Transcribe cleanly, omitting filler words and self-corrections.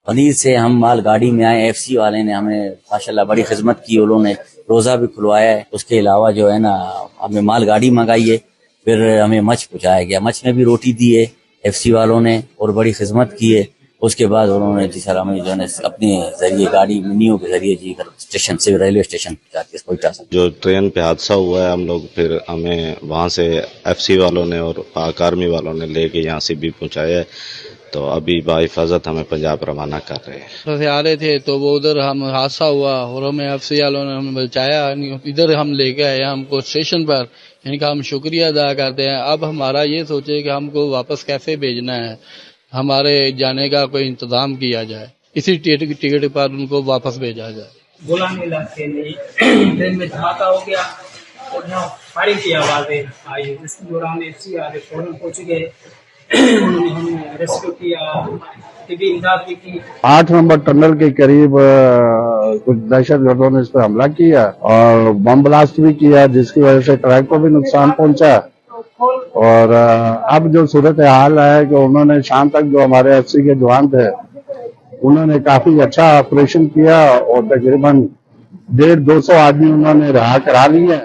پنیر سے ہم مال گاڑی میں آئے، ایف سی والے نے ہمیں ماشاءاللہ بڑی خدمت کی، انہوں نے روزہ بھی کھلوایا ہے، اس کے علاوہ جو ہے نا ہمیں مال گاڑی منگائی ہے، پھر ہمیں مچھ پہنچایا گیا، مچھ میں بھی روٹی دی ہے ایف سی والوں نے اور بڑی خدمت کی ہے۔ اس کے بعد انہوں نے جی سر ہمیں جو ہے اپنے ذریعے گاڑی منیوں کے ذریعے جی اسٹیشن سے ریلوے اسٹیشن جا کے کوئٹہ سے جو ٹرین پہ حادثہ ہوا ہے، ہم لوگ پھر ہمیں وہاں سے ایف سی والوں نے اور پاک آرمی والوں نے لے کے یہاں سے بھی پہنچایا ہے، تو ابھی بحفاظت ہمیں پنجاب روانہ کر رہے ہیں۔ سے آ رہے تھے تو وہ ادھر ہم حادثہ ہوا اور ہمیں ایف سی والوں نے ہمیں بچایا، ادھر ہم لے کے آئے ہم کو اسٹیشن پر، ان کا ہم شکریہ ادا کرتے ہیں۔ اب ہمارا یہ سوچے کہ ہم کو واپس کیسے بھیجنا ہے، ہمارے جانے کا کوئی انتظام کیا جائے، اسی ٹکٹ پر ان کو واپس بھیجا جائے۔ گولان علاقے میں ٹرین میں دھماکہ ہو گیا اور یہاں فائرنگ کی آوازیں آئی، اس دوران ایف سی والے فوراً پہنچ گئے، انہوں نے ہمیں ریسکیو کیا، طبی امداد بھی کی۔ 8 نمبر ٹنل کے قریب کچھ دہشت گردوں نے اس پہ حملہ کیا اور بم بلاسٹ بھی کیا، جس کی وجہ سے ٹریک کو بھی نقصان پہنچا۔ اور اب جو صورتحال ہے کہ انہوں نے شام تک جو ہمارے ایف سی کے جوان تھے انہوں نے کافی اچھا آپریشن کیا اور تقریباً 150-200 آدمی انہوں نے رہا کرا لیے ہیں۔